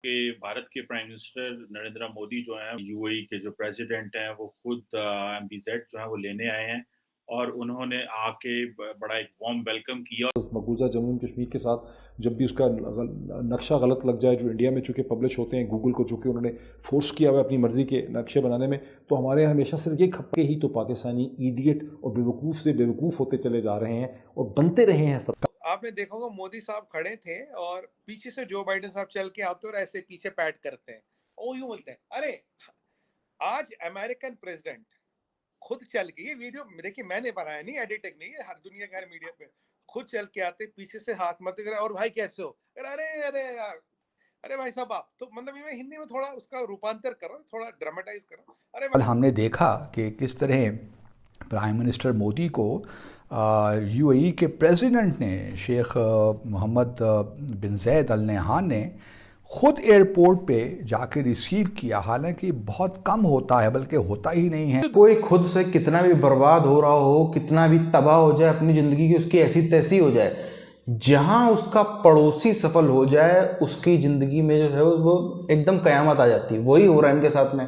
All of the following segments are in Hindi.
कि भारत के प्राइम मिनिस्टर नरेंद्र मोदी जो हैं, यूएई के जो प्रेसिडेंट हैं, वो खुद एमपीजेड जो है वो लेने आए हैं और उन्होंने आके बड़ा एक वार्म वेलकम किया। मकबूजा जम्मू एंड कश्मीर के साथ जब भी उसका नक्शा गलत लग जाए, जो इंडिया में चूँकि पब्लिश होते हैं गूगल को, चूँकि उन्होंने फोर्स किया हुआ अपनी मर्ज़ी के नक्शे बनाने में, तो हमारे यहाँ हमेशा सिर्फ ये खपके ही तो पाकिस्तानी ईडियट और बेवकूफ़ से बेवकूफ़ होते चले जा रहे हैं और बनते रहे हैं सब। आपने देखा होगा मोदी साहब खड़े थे और पीछे से जो बाइडेन साहब चल के आते और ऐसे पीछे पैट करते हैं। वो यूं बोलते हैं, अरे आज अमेरिकन प्रेसिडेंट खुद चल के, ये वीडियो देखिए मैंने बनाया नहीं, एडिटिंग नहीं है, हर दुनिया के हर मीडिया पे खुद चल के आते, पीछे से हाथ मत करे और भाई कैसे हो, अरे अरे यार, अरे भाई साहब आप तो, मतलब ये मैं हिंदी में थोड़ा उसका रूपांतर कर रहा हूँ, थोड़ा ड्रामेटाइज कर रहा हूँ। अरे कल हमने देखा कि किस तरह प्राइम मिनिस्टर मोदी को यूएई के प्रेसिडेंट ने, शेख मोहम्मद बिन जैद अल नहयान ने ख़ुद एयरपोर्ट पे जाके रिसीव किया। हालांकि बहुत कम होता है, बल्कि होता ही नहीं है। कोई खुद से कितना भी बर्बाद हो रहा हो, कितना भी तबाह हो जाए अपनी ज़िंदगी की, उसकी ऐसी तैसी हो जाए, जहां उसका पड़ोसी सफल हो जाए उसकी ज़िंदगी में जो है वो एकदम कयामत आ जाती है। वही हो रहा है इनके साथ में।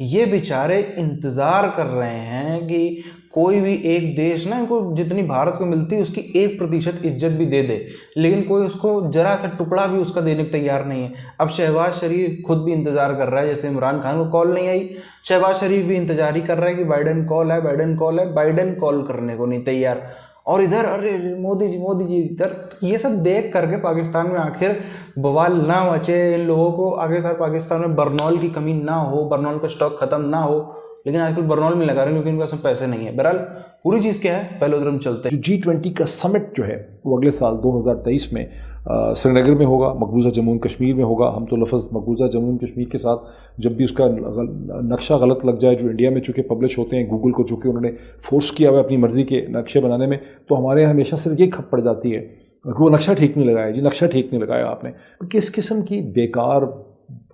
ये बेचारे इंतज़ार कर रहे हैं कि कोई भी एक देश ना इनको जितनी भारत को मिलती है उसकी 1% इज्जत भी दे दे, लेकिन कोई उसको जरा सा टुकड़ा भी उसका देने को तैयार नहीं है। अब शहबाज शरीफ खुद भी इंतज़ार कर रहा है, जैसे इमरान खान को कॉल नहीं आई, शहबाज शरीफ भी इंतज़ार ही कर रहा है कि बाइडेन कॉल है, बाइडेन कॉल है, बाइडेन कॉल करने को नहीं तैयार। और इधर अरे मोदी जी इधर। ये सब देख करके पाकिस्तान में आखिर बवाल ना मचे, इन लोगों को आगे साल पाकिस्तान में बरनौल की कमी ना हो, बरनौल का स्टॉक खत्म ना हो, लेकिन आजकल बरनौल में लगा रहे हैं क्योंकि इनके पास पैसे नहीं है। बहरहाल पूरी चीज़ क्या है, पहले उधर हम चलते हैं। जो G20 का समिट जो है वो अगले साल 2023 में श्रीनगर में होगा, मकबूजा जम्मू एंड कश्मीर में होगा। हम तो लफ्ज़ मकबूजा जम्मू एंड कश्मीर के साथ जब भी उसका नक्शा गलत लग जाए, जो इंडिया में चूँकि पब्लिश होते हैं गूगल को, चूँकि उन्होंने फोर्स किया हुआ अपनी मर्ज़ी के नक्शे बनाने में, तो हमारे यहाँ हमेशा सिर्फ ये खप पड़ जाती है कि वो नक्शा ठीक नहीं लगाया जी, नक्शा ठीक नहीं लगाया आपने। किस किस्म की बेकार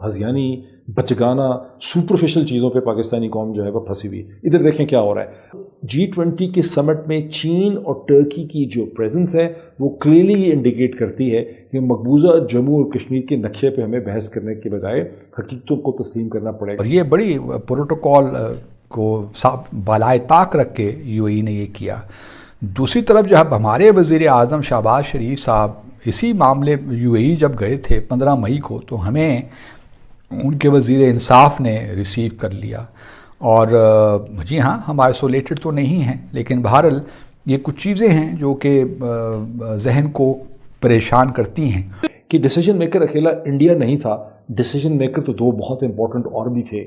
हज़ियानी बचगाना सुपरफिशियल चीज़ों पे पाकिस्तानी कौम जो है वह फंसी हुई। इधर देखें क्या हो रहा है। G20 के समिट में चीन और टर्की की जो प्रेजेंस है वो क्लियरली इंडिकेट करती है कि मकबूजा जम्मू और कश्मीर के नक्शे पे हमें बहस करने के बजाय हकीकतों को तस्लीम करना पड़ेगा। और ये बड़ी प्रोटोकॉल को बालाए ताक रख के यूएई ने ये किया। दूसरी तरफ जब हमारे वज़ीर आज़म शहबाज शरीफ साहब इसी मामले यूएई जब गए थे 15 मई को, तो हमें उनके वज़ीर इंसाफ ने रिसीव कर लिया। और जी हाँ, हम आइसोलेटेड तो नहीं हैं, लेकिन बहरहाल ये कुछ चीज़ें हैं जो कि जहन को परेशान करती हैं। कि डिसीजन मेकर अकेला इंडिया नहीं था, डिसीजन मेकर तो दो बहुत इंपॉर्टेंट और भी थे।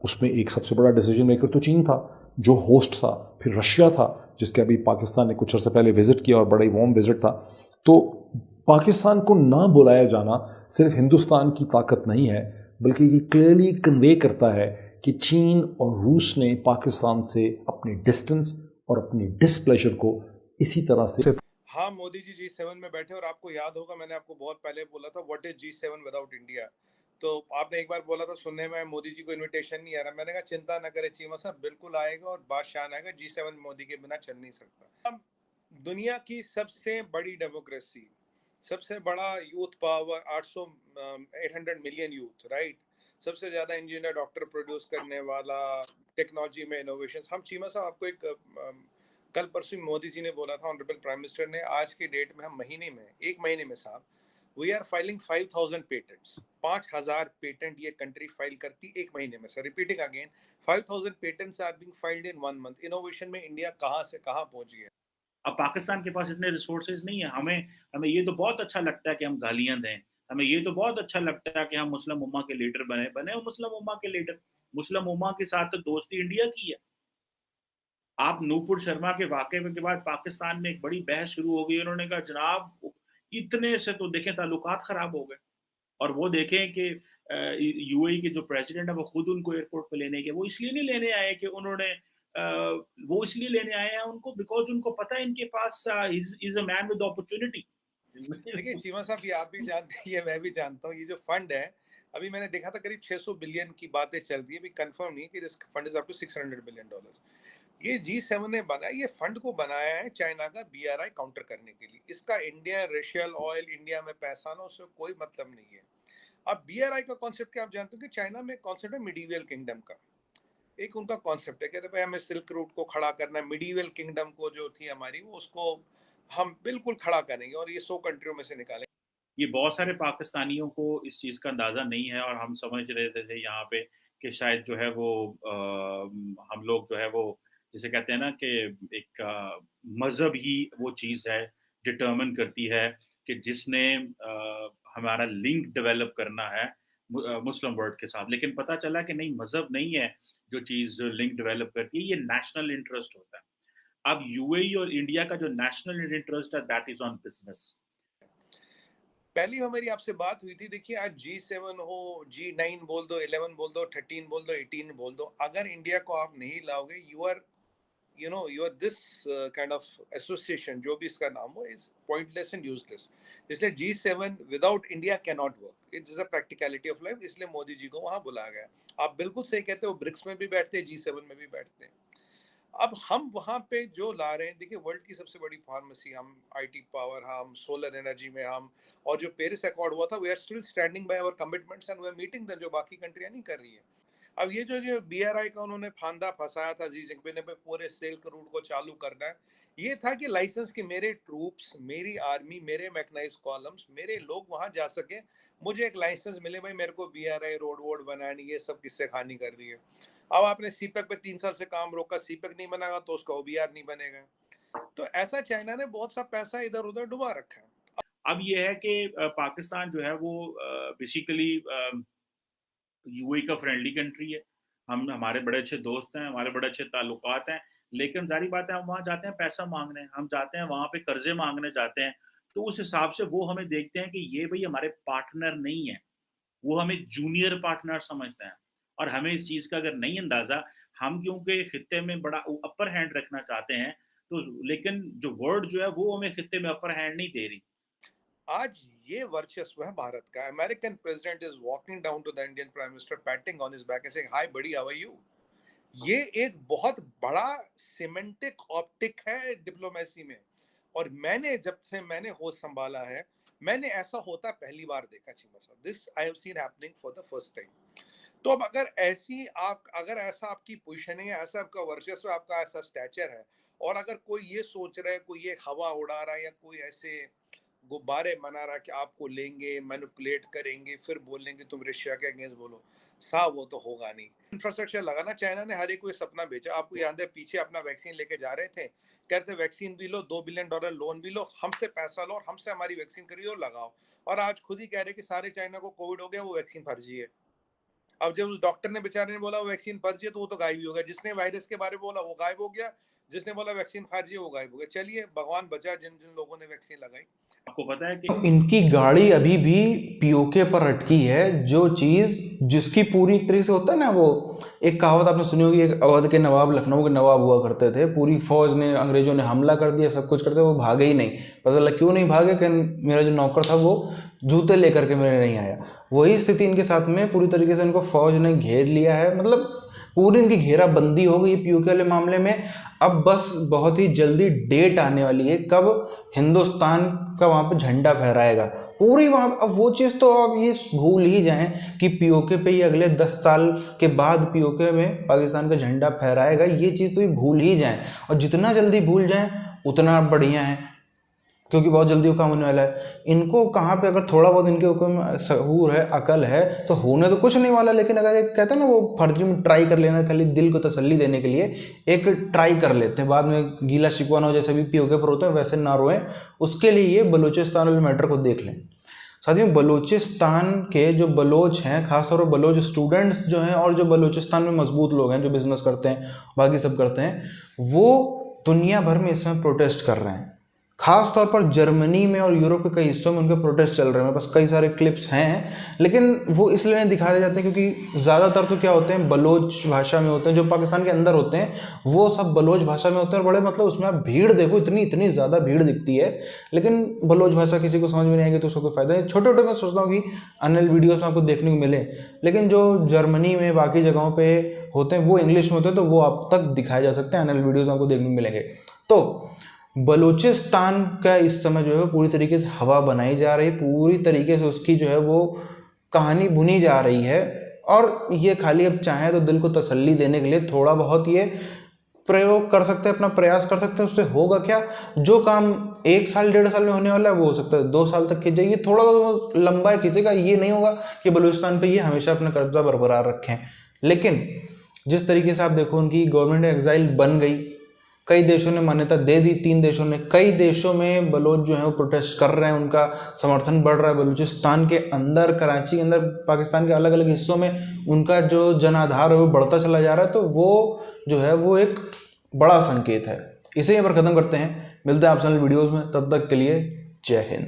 उसमें एक सबसे बड़ा डिसीजन मेकर तो चीन था जो होस्ट था, फिर रशिया था जिसके अभी पाकिस्तान ने कुछ अर्से पहले विज़िट किया और बड़ा ही वार्म विज़िट था। तो पाकिस्तान को ना बुलाया जाना सिर्फ हिंदुस्तान की ताकत नहीं है, बल्कि ये क्लियरली कन्वे करता है कि चीन और रूस ने पाकिस्तान से अपनी डिस्टेंस और अपनी डिसप्लेजर को इसी तरह से। हाँ, मोदी जी G7 में बैठे और आपको याद होगा मैंने आपको बहुत पहले बोला था what is G7 without India. तो आपने एक बार बोला था सुनने में मोदी जी को इनविटेशन नहीं आ रहा, मैंने कहा चिंता न करें चीमा साहब, बिल्कुल आएगा और बादशाह आएगा, G7 मोदी के बिना चल नहीं सकता। अब दुनिया की सबसे बड़ी डेमोक्रेसी, सबसे बड़ा youth power, 800 million youth, right, सबसे ज्यादा इंजीनियर डॉक्टर प्रोड्यूस करने वाला, टेक्नोलॉजी में इनोवेशन। हम चीमा साहब आपको कल परसों मोदी जी ने बोला था, ऑनरेबल प्राइम मिनिस्टर ने, आज की डेट में हम एक महीने में साहब we are filing 5000 patents. 5000 patent ये कंट्री फाइल करती एक महीने में। Sir repeating again, 5000 patents are being filed in 1 month. Innovation में इंडिया कहां से कहां पहुंच गया। अब पाकिस्तान के पास इतने रिसोर्सेज नहीं है। हमें हमें ये तो बहुत अच्छा लगता है कि हम गालियां दें, हमें ये तो बहुत अच्छा लगता है कि हम मुस्लिम उम्मा के लीडर बने बने मुस्लिम उम्मा के लीडर। मुस्लिम उम्मा के साथ तो दोस्ती इंडिया की है। आप नूपुर शर्मा के वाक़े के बाद पाकिस्तान में एक बड़ी बहस शुरू हो गई। उन्होंने कहा जनाब इतने से तो देखें ताल्लुकात ख़राब हो गए। और वो देखें कि यूएई के जो प्रेसिडेंट है वो खुद उनको एयरपोर्ट पे लेने गए। वो इसलिए नहीं लेने आए कि उन्होंने वो इसलिए लेने आए हैं उनको बिकॉज़ उनको पता है इनके पास is a man with opportunity. देखिए चीमा साहब, ये आप भी जानते हैं, ये मैं भी जानता हूँ, ये जो फंड है, अभी मैंने देखा था करीब 600 बिलियन की बातें चल रही है, अभी कंफर्म नहीं है कि this fund is up to $600 billion. ये G7 ने बनाया, ये फंड को बनाया है चाइना का BRI काउंटर करने के लिए। इसका इंडिया रशियल ऑयल इंडिया में पैसा ना, उससे कोई मतलब नहीं है। अब BRI का कॉन्सेप्ट क्या आप जानते हो कि चाइना में कॉन्सेप्ट है मिडीवियल किंगडम का, एक उनका कॉन्सेप्ट है, कहते भाई हमें सिल्क रूट को खड़ा करना है, मिडीवियल किंगडम को जो थी हमारी वो उसको हम बिल्कुल खड़ा करेंगे और ये 100 कंट्रियों में से निकालेंगे। ये बहुत सारे पाकिस्तानियों को इस चीज़ का अंदाज़ा नहीं है और हम समझ रहे थे यहाँ पे कि शायद जो है वो हम लोग जो है वो जिसे कहते हैं ना कि एक मज़हब ही वो चीज़ है, डिटरमिन करती है कि जिसने हमारा लिंक डेवलप करना है मुस्लिम वर्ल्ड के साथ। लेकिन पता चला कि नहीं, मज़हब नहीं है जो चीज़ लिंक डेवलप करती है, ये नेशनल इंटरेस्ट होता है। अब यूएई और इंडिया का जो नेशनल इंटरेस्ट है दैट इज़ ऑन बिज़नेस। पहली हमारी आपसे बात हुई थी, देखिए आज G7 हो, G9 बोल दो, 11 बोल दो, 13 बोल दो, 18 बोल दो, अगर इंडिया को आप नहीं लाओगे you are this kind of association, जो भी इसका नाम हो, इज पॉइंटलेस एंड यूजलेस। इसलिए G7 without India can not work, it is a practicality of life, इसलिए मोदी जी को वहां बुलाया गया। आप बिल्कुल सही कहते हो, ब्रिक्स में भी बैठते हैं, G7 में भी बैठते हैं। अब हम वहां पे जो ला रहे हैं, देखिए वर्ल्ड की सबसे बड़ी फार्मेसी हम, IT पावर हम, सोलर एनर्जी में हम, और जो पेरिस अकॉर्ड हुआ था, we are still standing by our commitments and we are meeting them, जो बाकी कंट्रियां नहीं कर रही है। अब ये जो BRI का उन्होंने फांदा फंसाया था जी जिनपिंग ने पे पूरे सिल्क रूट को चालू करना है, ये था कि लाइसेंस के मेरे ट्रूप्स, मेरी आर्मी, मेरे मैकेनाइज्ड कॉलम्स, मेरे लोग वहां जा सके, मुझे एक लाइसेंस मिले, भाई मेरे को BRI रोड वोड बनानी, ये सब किससे खानी कर रही है। अब आपने CPEC पे 3 साल से काम रोका, CPEC नहीं बनेगा तो उसका OBR नहीं बनेगा। तो ऐसा चाइना ने बहुत सा पैसा इधर उधर डुबा रखा है। अब ये है कि पाकिस्तान जो है वो बेसिकली यूएई का फ्रेंडली कंट्री है। हम हमारे बड़े अच्छे दोस्त हैं, हमारे बड़े अच्छे ताल्लुकात हैं, लेकिन ज़ाहिर बात है हम वहाँ जाते हैं पैसा माँगने, हम जाते हैं वहाँ पे कर्ज़े माँगने जाते हैं, तो उस हिसाब से वो हमें देखते हैं कि ये भई हमारे पार्टनर नहीं है, वो हमें जूनियर पार्टनर समझते हैं। और हमें इस चीज़ का अगर नहीं अंदाज़ा, हम क्योंकि खित्ते में बड़ा अपर हैंड रखना चाहते हैं, तो लेकिन जो वर्ल्ड जो है वो हमें खित्ते में अपर हैंड नहीं दे रही। आज ये वर्चस्व है भारत का। American president is walking down to the Indian prime minister, patting on his back, saying hi buddy, how are you. ये एक बहुत बड़ा सिमेंटिक ऑप्टिक है डिप्लोमेसी में। और मैंने जब से मैंने होश संभाला है, मैंने ऐसा होता पहली बार देखा चीमा साहब। This I have seen happening for the first time. तो अब अगर ऐसा आपकी पोजीशनिंग है, ऐसा आपका वर्चस्व, आपका ऐसा स्टैचर है, और अगर कोई ये सोच रहा है, कोई ये हवा उड़ा रहा है, या कोई ऐसे गुब्बारे बना रहा है कि आपको लेंगे, मैनिपुलेट करेंगे, फिर बोलेंगे तुम रशिया के अगेंस्ट बोलो, साहब वो तो होगा नहीं। इंफ्रास्ट्रक्चर लगाना चाइना ने हर एक को सपना बेचा। आपको याद है पीछे अपना वैक्सीन लेके जा रहे थे, कहते वैक्सीन भी लो, $2 बिलियन लोन भी लो, हमसे पैसा लो और हमसे हमारी वैक्सीन खरीदो, लगाओ। और आज खुद ही कह रहे कि सारे चाइना को कोविड हो गया, वो वैक्सीन फर्जी है। अब जब उस डॉक्टर ने बेचारे ने बोला वैक्सीन फर्जी है, तो वो तो गायब ही हो गया। जिसने वायरस के बारे में बोला वो गायब हो गया, जिसने बोला वैक्सीन फर्जी है वो गायब हो गया। चलिए भगवान बचा जिन जिन लोगों ने वैक्सीन लगाई। आपको पता है कि तो इनकी गाड़ी अभी भी पीओके पर अटकी है, जो चीज जिसकी पूरी एक तरीके से होता है ना, वो एक कहावत आपने सुनी होगी, एक अवध के नवाब, लखनऊ के नवाब हुआ करते थे, पूरी फौज ने, अंग्रेजों ने हमला कर दिया, सब कुछ करते, वो भागे ही नहीं। पता चला क्यों नहीं भागे कि मेरा जो नौकर था वो जूते लेकर के मेरे नहीं आया। वही स्थिति इनके साथ में, पूरी तरीके से इनको फौज ने घेर लिया है, मतलब पूरी इनकी घेराबंदी हो गई पीओके वाले मामले में। अब बस बहुत ही जल्दी डेट आने वाली है कब हिंदुस्तान का वहाँ पे झंडा फहराएगा पूरी वहाँ। अब वो चीज़ तो आप ये भूल ही जाएं कि पीओके पे ही अगले 10 साल के बाद पीओके में पाकिस्तान का झंडा फहराएगा, ये चीज़ तो ये भूल ही जाएं। और जितना जल्दी भूल जाएं उतना बढ़िया है, क्योंकि बहुत जल्दी वो काम होने वाला है। इनको कहाँ पे अगर थोड़ा बहुत इनके ऊपर में सहूर है, अकल है, तो होने तो कुछ नहीं वाला। लेकिन अगर एक कहते हैं ना, वो फर्जी में ट्राई कर लेना, खाली दिल को तसल्ली देने के लिए एक ट्राई कर लेते हैं, बाद में गीला शिकवा ना हो, जैसे भी पीओके पर होते हैं वैसे ना रोएं। उसके लिए ये बलूचिस्तान वाले मैटर को देख लें। साथियों, बलूचिस्तान के जो बलोच हैं, खासतौर पर बलोच स्टूडेंट्स जो हैं, और जो बलूचिस्तान में मजबूत लोग हैं, जो बिजनेस करते हैं, बाकी सब करते हैं, वो दुनिया भर में इस समय प्रोटेस्ट कर रहे हैं। खास तौर पर जर्मनी में और यूरोप के कई हिस्सों में उनके प्रोटेस्ट चल रहे हैं। मेरे पास कई सारे क्लिप्स हैं, लेकिन वो इसलिए नहीं दिखाए जाते हैं क्योंकि ज़्यादातर तो क्या होते हैं, बलोच भाषा में होते हैं। जो पाकिस्तान के अंदर होते हैं वो सब बलोच भाषा में होते हैं, और बड़े मतलब उसमें आप भीड़ देखो, इतनी ज़्यादा भीड़ दिखती है, लेकिन बलोच भाषा किसी को समझ में नहीं आएगी तो उसका कोई फ़ायदा नहीं। छोटे छोटे मैं सोचता हूँ कि अन्य वीडियोज़ में आपको देखने को मिले, लेकिन जो जर्मनी में बाकी जगहों पर होते हैं वो इंग्लिश में होते हैं, तो वो आप तक दिखाए जा सकते हैं, अन्य वीडियोज़ आपको देखने को मिलेंगे। तो बलूचिस्तान का इस समय जो है पूरी तरीके से हवा बनाई जा रही है, पूरी तरीके से उसकी जो है वो कहानी बुनी जा रही है, और ये खाली अब चाहे तो दिल को तसल्ली देने के लिए थोड़ा बहुत ये प्रयोग कर सकते हैं, अपना प्रयास कर सकते हैं। उससे होगा क्या, जो काम 1 साल 1.5 साल में होने वाला है वो हो सकता है 2 साल तक खींच जाएगी, थोड़ा लंबा खींचेगा। ये नहीं होगा कि बलूचिस्तान पे ये हमेशा अपना कब्जा बरकरार रखें। लेकिन जिस तरीके से आप देखो उनकी गवर्नमेंट एग्जाइल बन गई, कई देशों ने मान्यता दे दी, 3 देशों ने, कई देशों में बलोच जो है वो प्रोटेस्ट कर रहे हैं, उनका समर्थन बढ़ रहा है। बलूचिस्तान के अंदर, कराची के अंदर, पाकिस्तान के अलग अलग हिस्सों में उनका जो जन आधार है वो बढ़ता चला जा रहा है। तो वो जो है वो एक बड़ा संकेत है। इसे यहाँ पर ख़त्म करते हैं, मिलते हैं आपसे वीडियोज़ में, तब तक के लिए जय हिंद।